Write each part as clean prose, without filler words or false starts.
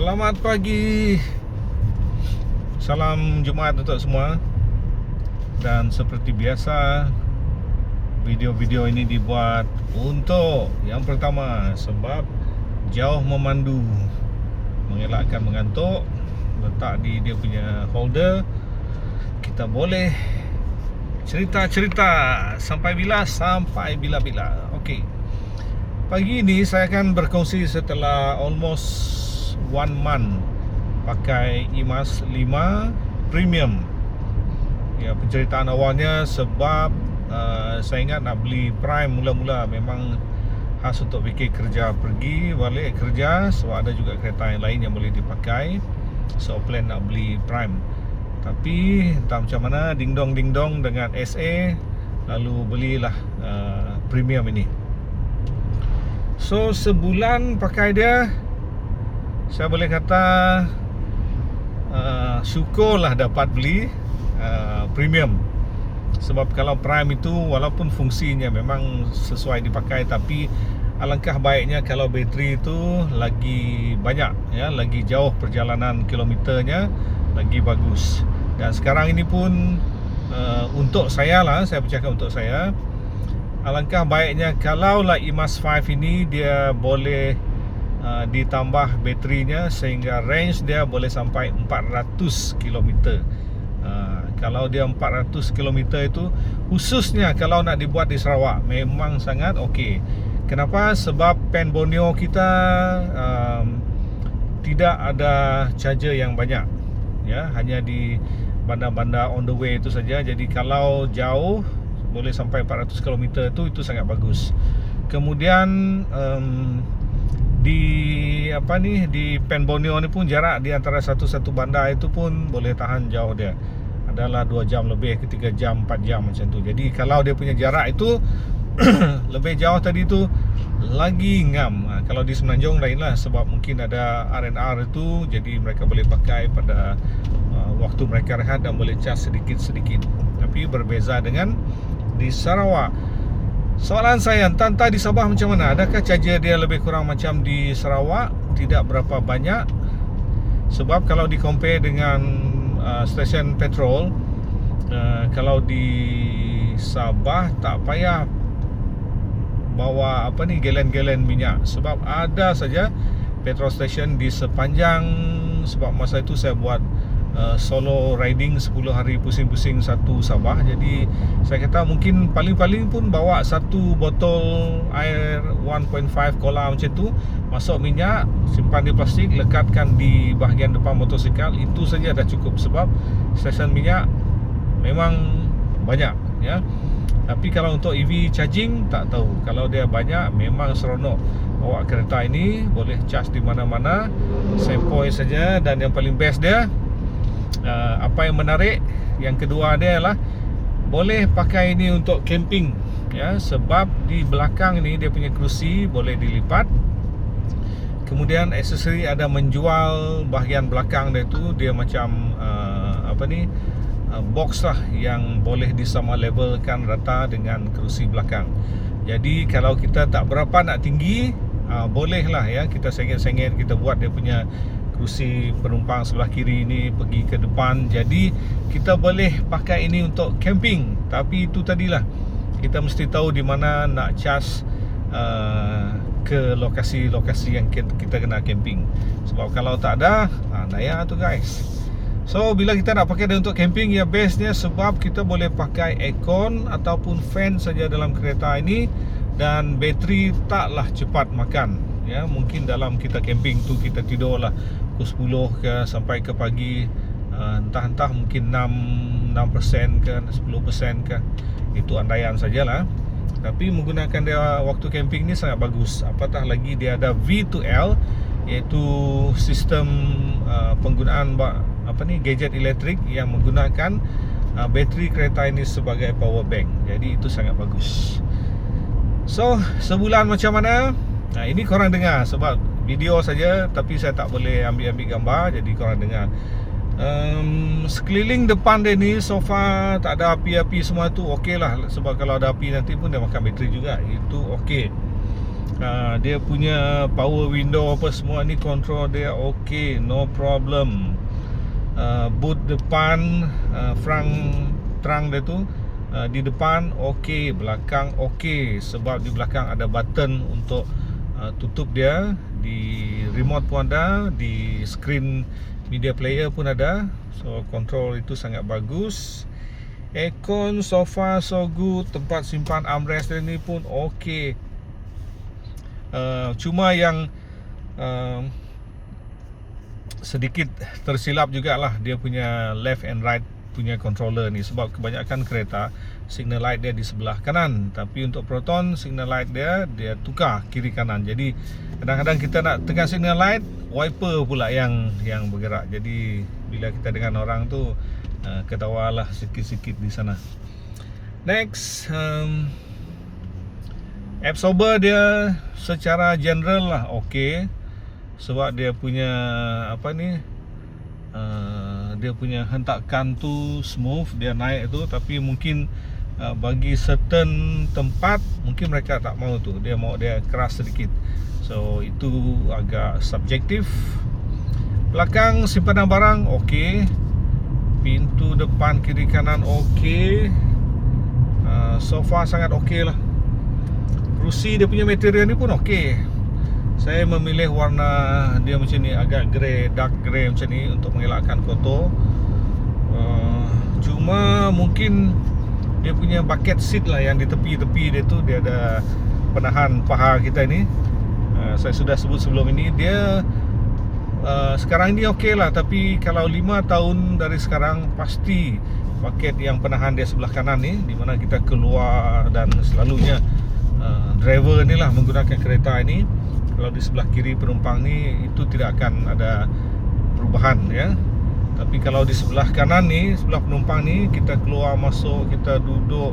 Selamat pagi. Salam Jumaat untuk semua. Dan seperti biasa, video-video ini dibuat untuk yang pertama, sebab jauh memandu, mengelakkan mengantuk. Letak di dia punya holder, kita boleh cerita-cerita sampai bila? Sampai bila-bila. Okey. Pagi ini saya akan berkongsi setelah almost 1 month pakai IMAS 5 Premium. Ya, penceritaan awalnya sebab saya ingat nak beli Prime mula-mula memang khas untuk fikir kerja, pergi balik kerja, sebab ada juga kereta yang lain yang boleh dipakai. So plan nak beli Prime, tapi entah macam mana ding-dong dengan SA, lalu belilah Premium ini. So sebulan pakai dia, saya boleh kata syukurlah dapat beli Premium. Sebab kalau Prime itu walaupun fungsinya memang sesuai dipakai, tapi alangkah baiknya kalau bateri itu lagi banyak, ya, lagi jauh perjalanan kilometernya, lagi bagus. Dan sekarang ini pun untuk saya lah, saya bercakap untuk saya, alangkah baiknya kalaulah IMAS 5 ini dia boleh ditambah baterinya sehingga range dia boleh sampai 400 km. Kalau dia 400 km itu, khususnya kalau nak dibuat di Sarawak, memang sangat okey. Kenapa? Sebab Pen Borneo kita tidak ada charger yang banyak, ya, hanya di bandar-bandar on the way itu saja. Jadi kalau jauh boleh sampai 400 km itu sangat bagus. Kemudian di Pen Borneo ni pun jarak di antara satu bandar itu pun boleh tahan jauh dia. Adalah 2 jam lebih ke 3 jam, 4 jam macam tu. Jadi kalau dia punya jarak itu lebih jauh tadi tu lagi ngam. Kalau di Semenanjung lainlah, sebab mungkin ada R&R itu, jadi mereka boleh pakai pada waktu mereka rehat dan boleh cas sedikit-sedikit. Tapi berbeza dengan di Sarawak. Soalan saya, entah di Sabah macam mana? Adakah charger dia lebih kurang macam di Sarawak? Tidak berapa banyak. Sebab kalau di compare dengan stesen petrol, kalau di Sabah tak payah bawa gelen-gelen minyak, sebab ada saja petrol station di sepanjang. Sebab masa itu saya buat solo riding 10 hari pusing-pusing satu Sabah. Jadi saya kata mungkin paling-paling pun bawa satu botol air 1.5 kola macam tu, masuk minyak, simpan di plastik, lekatkan di bahagian depan motosikal. Itu saja dah cukup, sebab stesen minyak memang banyak, ya. Tapi kalau untuk EV charging, tak tahu. Kalau dia banyak, memang seronok bawa kereta ini, boleh charge di mana-mana, sempoi saja. Dan yang paling best dia, apa yang menarik, yang kedua dia adalah boleh pakai ini untuk camping, ya. Sebab di belakang ni dia punya kerusi boleh dilipat. Kemudian aksesori ada menjual bahagian belakang dia tu, dia macam box lah yang boleh disama levelkan rata dengan kerusi belakang. Jadi kalau kita tak berapa nak tinggi, bolehlah, ya, kita sengit-sengit, kita buat dia punya kerusi penumpang sebelah kiri ini pergi ke depan. Jadi kita boleh pakai ini untuk camping. Tapi itu tadilah, kita mesti tahu di mana nak charge ke lokasi-lokasi yang kita kena camping. Sebab kalau tak ada, naya tu guys. So bila kita nak pakai dia untuk camping, ya bestnya sebab kita boleh pakai aircon ataupun fan saja dalam kereta ini, dan bateri taklah cepat makan, ya. Mungkin dalam kita camping tu kita tidurlah pukul 10 ke sampai ke pagi, entah mungkin 6% ke 10% ke, itu andaian sajalah. Tapi menggunakan dia waktu camping ni sangat bagus. Apatah lagi dia ada V2L, iaitu sistem penggunaan gadget elektrik yang menggunakan bateri kereta ini sebagai power bank. Jadi itu sangat bagus. So sebulan macam mana? Ini korang dengar, sebab video saja, tapi saya tak boleh ambil gambar, jadi korang dengar. Sekeliling depan dia ni so far tak ada api-api, semua tu okey lah. Sebab kalau ada api nanti pun dia makan bateri juga, itu okey. Dia punya power window apa semua ni control dia okey, no problem. Boot depan, front trunk dia tu di depan okey, belakang okey, sebab di belakang ada button untuk tutup dia. Di remote pun ada, di screen media player pun ada. So control itu sangat bagus. Aircon, sofa so good. Tempat simpan armrest dia ni pun okey. Cuma yang sedikit tersilap jugalah dia punya left and right punya controller ni, sebab kebanyakan kereta signal light dia di sebelah kanan, tapi untuk Proton signal light dia tukar kiri kanan. Jadi kadang-kadang kita nak tekan signal light, wiper pula yang bergerak. Jadi bila kita dengan orang tu ketawalah sikit-sikit di sana. Next, absorber dia secara general lah okey, sebab dia punya dia punya hentakan tu smooth, dia naik tu. Tapi mungkin bagi certain tempat mungkin mereka tak mau tu, dia mau dia keras sedikit. So itu agak subjektif. Belakang simpanan barang okey, pintu depan kiri kanan okey, sofa sangat okey lah. Kerusi dia punya material ni pun okey. Saya memilih warna dia macam ni, agak grey, dark grey macam ni untuk mengelakkan kotor. Cuma mungkin dia punya bucket seat lah yang di tepi-tepi dia tu, dia ada penahan paha kita ni. Saya sudah sebut sebelum ini, dia sekarang ni okey lah. Tapi kalau 5 tahun dari sekarang, pasti bucket yang penahan dia sebelah kanan ni, di mana kita keluar dan selalunya driver ni lah menggunakan kereta ini. Kalau di sebelah kiri penumpang ni, itu tidak akan ada perubahan ya. Tapi kalau di sebelah kanan ni, sebelah penumpang ni, kita keluar masuk, kita duduk,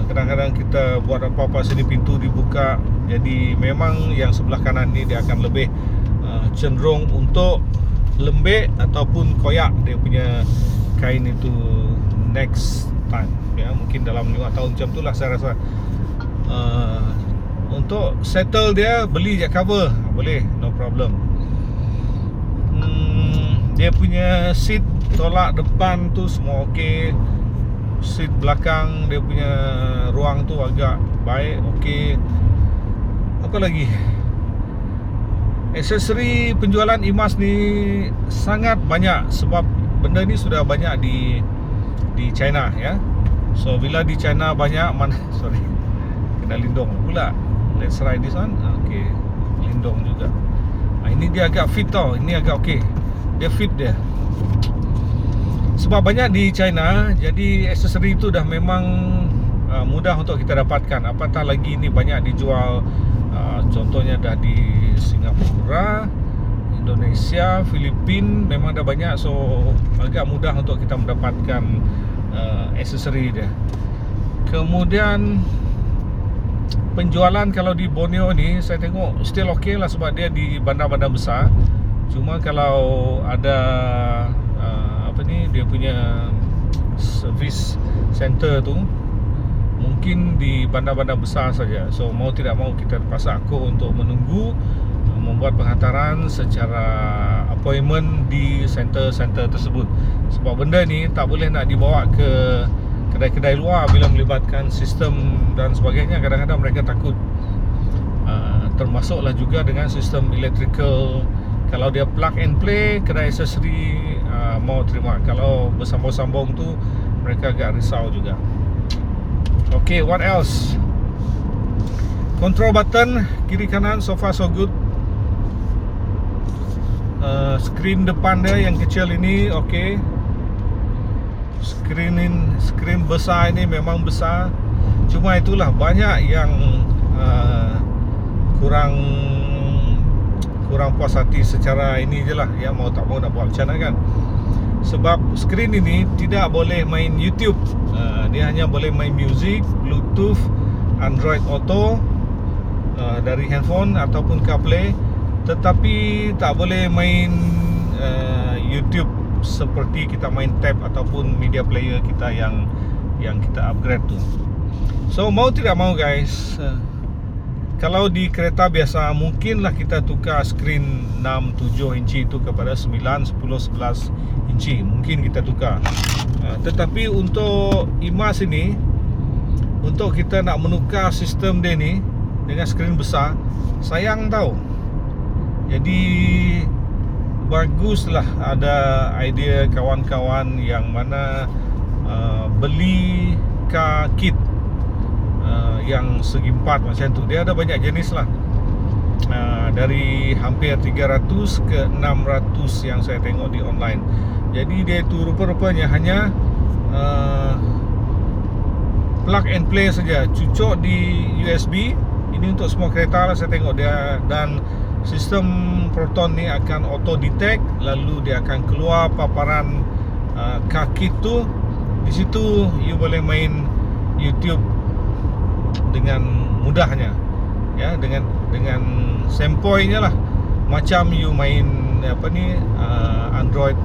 kadang-kadang kita buat apa-apa sini, pintu dibuka. Jadi memang yang sebelah kanan ni dia akan lebih cenderung untuk lembek ataupun koyak dia punya kain itu next time ya. Mungkin dalam 5 tahun macam tu lah saya rasa. Untuk settle dia, beli je cover, boleh, no problem. Dia punya seat tolak depan tu semua okey. Seat belakang dia punya ruang tu agak baik, okey. Apa lagi? Aksesori penjualan IMAS ni sangat banyak, sebab benda ni sudah banyak di China ya. So bila di China banyak, sorry, kena lindung pula. Let's try this one. Okay, lindung juga. Ini dia agak fit tau. Ini agak okey. Dia fit dia. Sebab banyak di China, jadi aksesori itu dah memang mudah untuk kita dapatkan. Apatah lagi ini banyak dijual, contohnya dah di Singapura, Indonesia, Filipina, memang dah banyak. So agak mudah untuk kita mendapatkan aksesori dia. Kemudian penjualan kalau di Borneo ni, saya tengok still okey lah, sebab dia di bandar-bandar besar. Cuma kalau ada dia punya service center tu mungkin di bandar-bandar besar saja. So mau tidak mau kita terpaksa untuk menunggu, membuat penghantaran secara appointment di center-center tersebut. Sebab benda ni tak boleh nak dibawa ke kedai-kedai luar bila melibatkan sistem dan sebagainya. Kadang-kadang mereka takut. Termasuklah juga dengan sistem electrical. Kalau dia plug and play, kedai aksesori mau terima. Kalau bersambung-sambung tu, mereka agak risau juga. Okay, what else? Control button kiri kanan so far so good. Screen depan dia yang kecil ini okey. Screen besar ini memang besar. Cuma itulah banyak yang kurang puas hati secara ini je lah ya, mau tak mau nak buat macam mana kan. Sebab skrin ini tidak boleh main YouTube, dia hanya boleh main music, Bluetooth, Android Auto dari handphone ataupun CarPlay. Tetapi tak boleh main YouTube seperti kita main tab ataupun media player kita yang kita upgrade tu. So mau tidak mau guys, kalau di kereta biasa mungkinlah kita tukar skrin 6-7 inci itu kepada 9-10-11 inci, mungkin kita tukar. Tetapi untuk IMAS ini, untuk kita nak menukar sistem dia ni dengan skrin besar, sayang tau. Jadi baguslah ada idea kawan-kawan yang mana beli car kit yang segi empat macam tu. Dia ada banyak jenis lah, dari hampir 300 ke 600 yang saya tengok di online. Jadi dia tu rupa-rupanya hanya plug and play saja, cucuk di USB. Ini untuk semua kereta lah saya tengok dia. Dan sistem Proton ni akan auto detect, lalu dia akan keluar paparan car kit tu. Di situ you boleh main YouTube dengan mudahnya, ya, dengan sempoinya lah, macam you main Android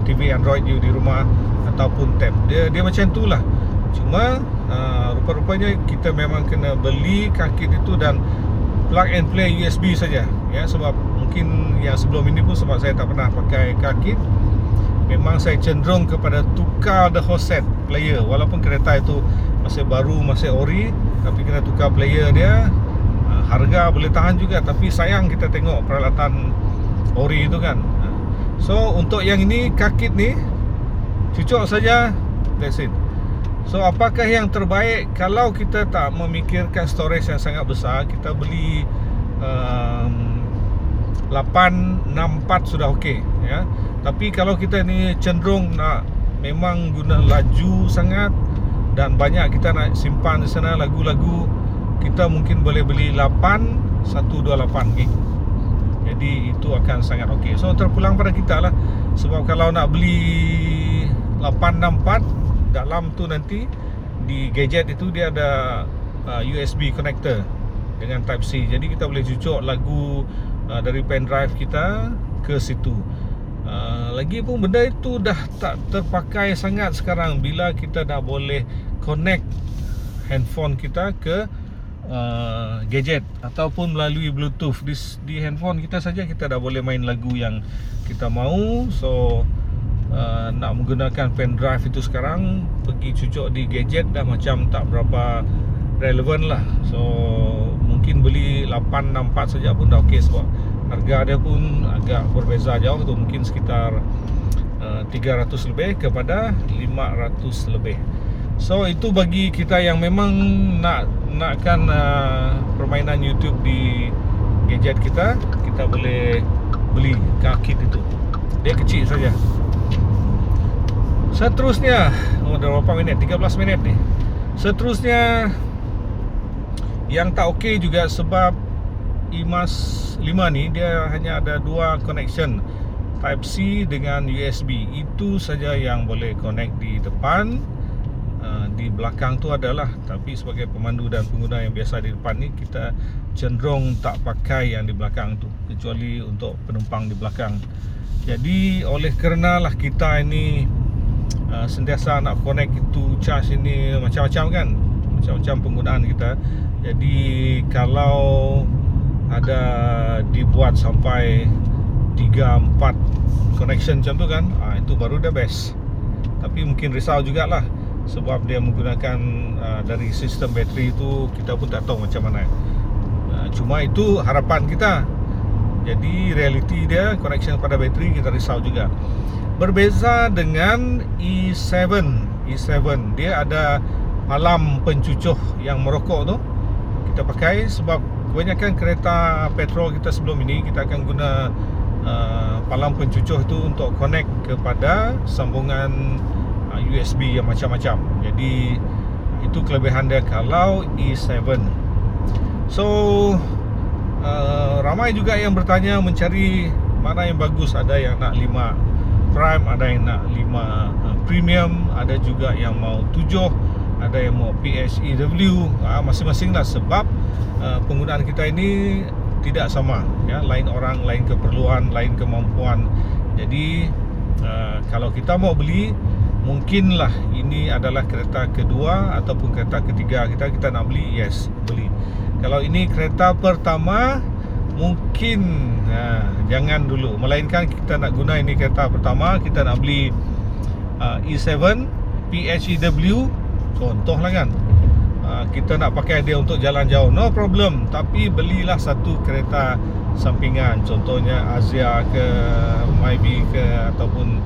TV Android you di rumah ataupun tab. Dia macam tu lah. Cuma rupa-rupanya kita memang kena beli car kit itu dan plug and play USB saja, ya. Sebab mungkin yang sebelum ini pun, sebab saya tak pernah pakai car kit, memang saya cenderung kepada tukar the whole set player. Walaupun kereta itu masih baru, masih ori, tapi kena tukar player dia. Harga boleh tahan juga, tapi sayang kita tengok peralatan ori itu kan. So untuk yang ini, car kit ni cucuk saja, that's it. So apakah yang terbaik? Kalau kita tak memikirkan storage yang sangat besar, kita beli 864 sudah okey, ya. Tapi kalau kita ni cenderung nak memang guna laju sangat dan banyak kita nak simpan di sana lagu-lagu, kita mungkin boleh beli 8128 gig. Jadi itu akan sangat okey. So terpulang pada kita lah. Sebab kalau nak beli 864, dalam tu nanti di gadget itu dia ada USB connector dengan Type C. Jadi kita boleh cucuk lagu dari pendrive kita ke situ. Lagipun benda itu dah tak terpakai sangat sekarang, bila kita dah boleh connect handphone kita ke gadget ataupun melalui Bluetooth. Di handphone kita saja kita dah boleh main lagu yang kita mahu. So nak menggunakan pendrive itu sekarang, pergi cucuk di gadget dah macam tak berapa relevan lah. So mungkin beli 864 saja pun dah okey, sebab harga dia pun agak berbeza jauh tu, mungkin sekitar 300 lebih kepada 500 lebih. So itu bagi kita yang memang nakkan permainan YouTube di gadget kita, kita boleh beli car kit itu. Dia kecil saja. Seterusnya, dah berapa minit? 13 minit ni. Seterusnya yang tak okey juga, sebab IMAS 5 ni dia hanya ada 2 connection, Type C dengan USB. Itu saja yang boleh connect di depan. Di belakang tu adalah, tapi sebagai pemandu dan pengguna yang biasa di depan ni, kita cenderung tak pakai yang di belakang tu, kecuali untuk penumpang di belakang. Jadi oleh kerenalah kita ini sentiasa nak connect itu charge ini macam-macam kan, macam-macam penggunaan kita. Jadi kalau ada dibuat sampai 3-4 connection macam tu kan, itu baru the best. Tapi mungkin risau jugalah, sebab dia menggunakan dari sistem bateri itu, kita pun tak tahu macam mana. Cuma itu harapan kita. Jadi realiti dia, connection pada bateri, kita risau juga. Berbeza dengan E7. Dia ada palam pencucuh yang merokok tu kita pakai, sebab kebanyakan kereta petrol kita sebelum ini, kita akan guna palam pencucuh itu untuk connect kepada sambungan USB yang macam-macam. Jadi itu kelebihan dia kalau E7. So ramai juga yang bertanya, mencari mana yang bagus. Ada yang nak 5 Prime, ada yang nak 5 Premium, ada juga yang mau 7, ada yang mau PHEW. Masing-masing lah, sebab penggunaan kita ini tidak sama, ya. Lain orang, lain keperluan, lain kemampuan. Jadi kalau kita mau beli, mungkinlah ini adalah kereta kedua ataupun kereta ketiga kita nak beli, yes, beli. Kalau ini kereta pertama, mungkin jangan dulu. Melainkan kita nak guna ini kereta pertama, kita nak beli E7 PHEW, contohlah kan, kita nak pakai dia untuk jalan jauh, no problem. Tapi belilah satu kereta sampingan, contohnya Azia ke, Myvi ke, ataupun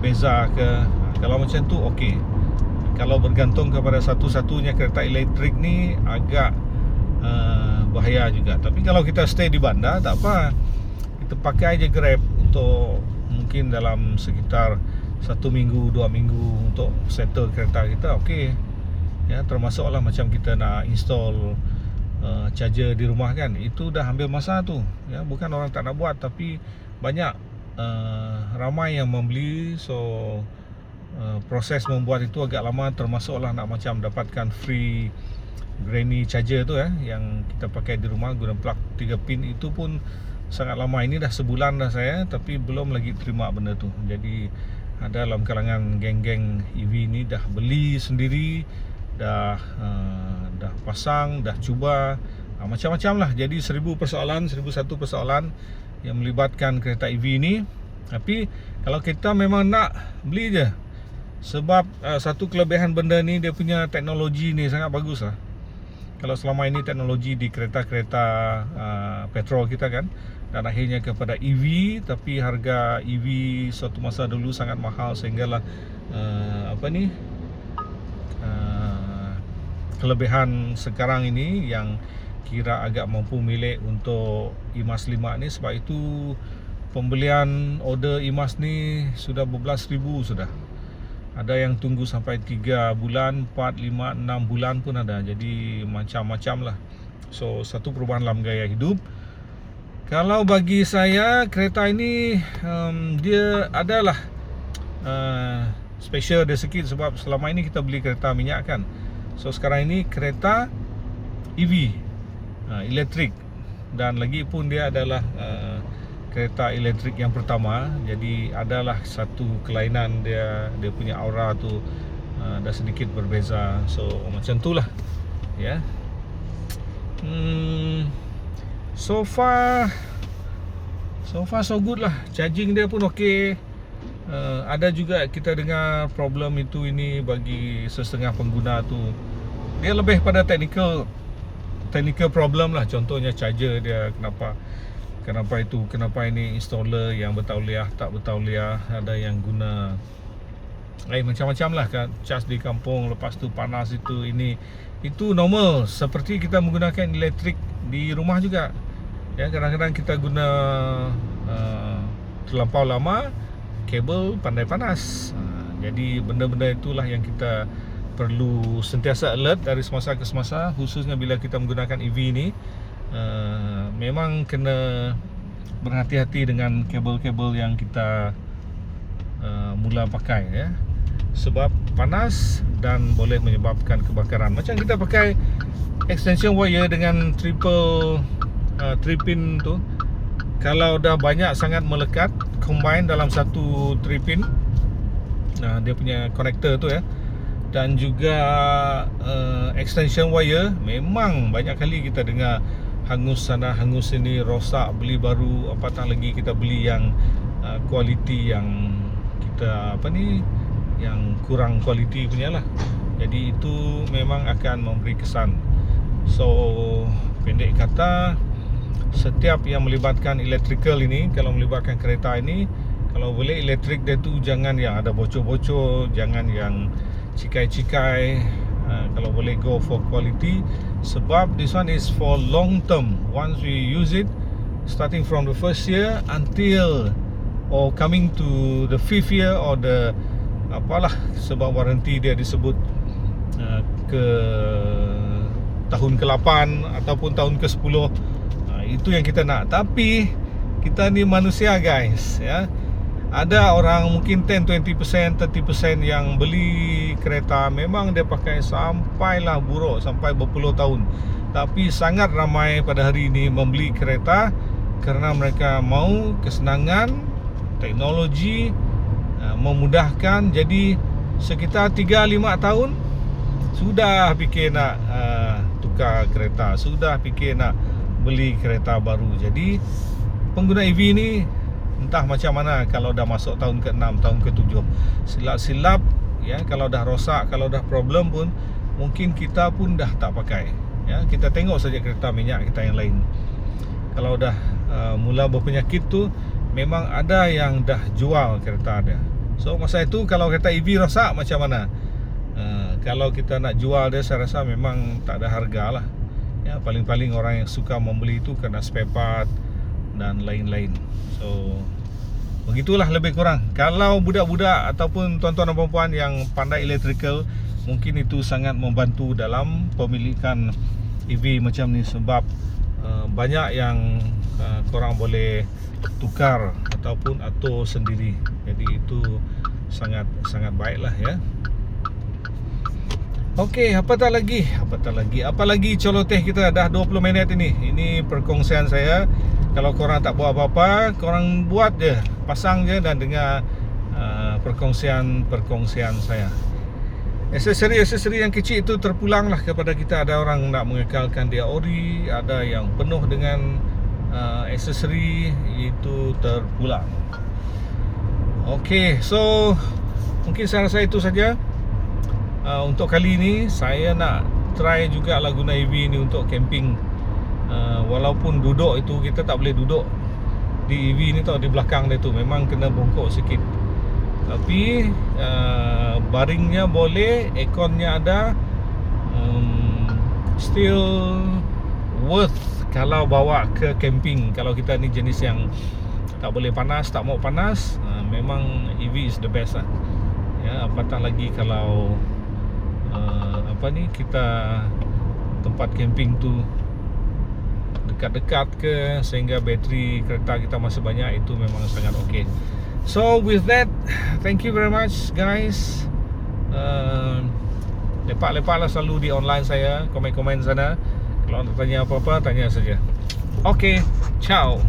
Beza ke. Kalau macam tu okey. Kalau bergantung kepada satu-satunya kereta elektrik ni agak bahaya juga. Tapi kalau kita stay di bandar, tak apa, kita pakai je Grab untuk mungkin dalam sekitar 1 minggu, 2 minggu untuk settle kereta kita, okey. Ya, termasuklah macam kita nak install charger di rumah kan, itu dah ambil masa tu. Ya, bukan orang tak nak buat, tapi banyak ramai yang membeli, so proses membuat itu agak lama. Termasuklah nak macam dapatkan free granny charger tu yang kita pakai di rumah guna plug 3 pin, itu pun sangat lama. Ini dah sebulan dah saya, tapi belum lagi terima benda tu. Jadi ada dalam kalangan geng-geng EV ni dah beli sendiri, dah pasang, dah cuba, macam-macam lah. Jadi 1000 persoalan, 1001 persoalan yang melibatkan kereta EV ni. Tapi kalau kita memang nak beli je, sebab satu kelebihan benda ni, dia punya teknologi ni sangat bagus lah. Kalau selama ini teknologi di kereta-kereta petrol kita kan, dan akhirnya kepada EV, tapi harga EV suatu masa dulu sangat mahal, sehinggalah kelebihan sekarang ini yang kira agak mampu milik untuk IMAS 5 ni. Sebab itu pembelian order IMAS ni sudah berbelas ribu sudah. Ada yang tunggu sampai 3 bulan, 4, 5, 6 bulan pun ada. Jadi macam-macam lah. So satu perubahan dalam gaya hidup. Kalau bagi saya, kereta ini dia adalah special dia sikit, sebab selama ini kita beli kereta minyak kan. So sekarang ini kereta EV, elektrik, dan lagi pun dia adalah kereta elektrik yang pertama. Jadi adalah satu kelainan dia punya aura tu dah sedikit berbeza. So macam tu lah ya. So far so good lah. Charging dia pun okey. Ada juga kita dengar problem ini bagi setengah pengguna tu, dia lebih pada technical problem lah. Contohnya charger dia, kenapa ini installer yang bertauliah, tak bertauliah. Ada yang guna macam-macam lah kan, cas di kampung, lepas tu panas itu normal, seperti kita menggunakan elektrik di rumah juga ya. Kadang-kadang kita guna terlampau lama, kabel pandai panas. Jadi benda-benda itulah yang kita perlu sentiasa alert dari semasa ke semasa, khususnya bila kita menggunakan EV ni. Memang kena berhati-hati dengan kabel-kabel yang kita mula pakai ya, sebab panas dan boleh menyebabkan kebakaran. Macam kita pakai extension wire dengan triple 3 pin tu, kalau dah banyak sangat melekat combine dalam satu 3 pin, dia punya connector tu ya, dan juga extension wire, memang banyak kali kita dengar hangus sana hangus sini, rosak, beli baru, apatah lagi kita beli yang kualiti yang kita yang kurang kualiti punya lah. Jadi itu memang akan memberi kesan. So pendek kata, setiap yang melibatkan electrical ini, kalau melibatkan kereta ini, kalau boleh elektrik dia tu jangan yang ada bocor-bocor, jangan yang cikai-cikai. Kalau boleh go for quality, sebab this one is for long term. Once we use it, starting from the first year until or coming to the 5th year or the apalah, sebab warranty dia disebut ke tahun ke-8 ataupun tahun ke-10. Itu yang kita nak. Tapi kita ni manusia guys ya. Ada orang mungkin 10-20%, 30% yang beli kereta memang dia pakai sampailah buruk, sampai berpuluh tahun. Tapi sangat ramai pada hari ini membeli kereta kerana mereka mau kesenangan, teknologi, memudahkan. Jadi sekitar 3-5 tahun sudah fikir nak tukar kereta, sudah fikir nak beli kereta baru. Jadi pengguna EV ni entah macam mana kalau dah masuk tahun ke-6, tahun ke-7, silap-silap ya, kalau dah rosak, kalau dah problem pun mungkin kita pun dah tak pakai ya. Kita tengok saja kereta minyak kita yang lain, kalau dah mula berpenyakit tu memang ada yang dah jual kereta dia. So masa itu kalau kereta EV rosak macam mana? Kalau kita nak jual dia, saya rasa memang tak ada harga lah ya. Paling-paling orang yang suka membeli itu kena spare part dan lain-lain. So begitulah lebih kurang. Kalau budak-budak ataupun tuan-tuan dan puan-puan yang pandai electrical, mungkin itu sangat membantu dalam pemilikan EV macam ni. Sebab banyak yang korang boleh tukar ataupun atur sendiri. Jadi itu sangat baiklah ya. Okey, apatah lagi celoteh kita dah 20 minit ini. Ini perkongsian saya. Kalau korang tak buat apa-apa, korang buat je, pasang je dan dengar perkongsian saya. Aksesori yang kecil itu terpulanglah kepada kita. Ada orang nak mengekalkan dia ori, ada yang penuh dengan aksesori, itu terpulang. Okey, so mungkin saya rasa itu saja. Untuk kali ini saya nak try juga lah guna EV ni untuk camping. Walaupun duduk itu kita tak boleh duduk di EV ni tau, di belakang dia tu memang kena bongkok sikit. Tapi baringnya boleh, airconnya ada, still worth kalau bawa ke camping. Kalau kita ni jenis yang tak boleh panas, tak mau panas, memang EV is the best lah ya. Apatah lagi kalau kita tempat camping tu dekat-dekat ke, sehingga bateri kereta kita masih banyak, itu memang sangat okey. So with that, thank you very much guys. Lepak-lepaklah selalu di online saya, komen-komen sana. Kalau nak tanya apa-apa, tanya saja. Okay, ciao.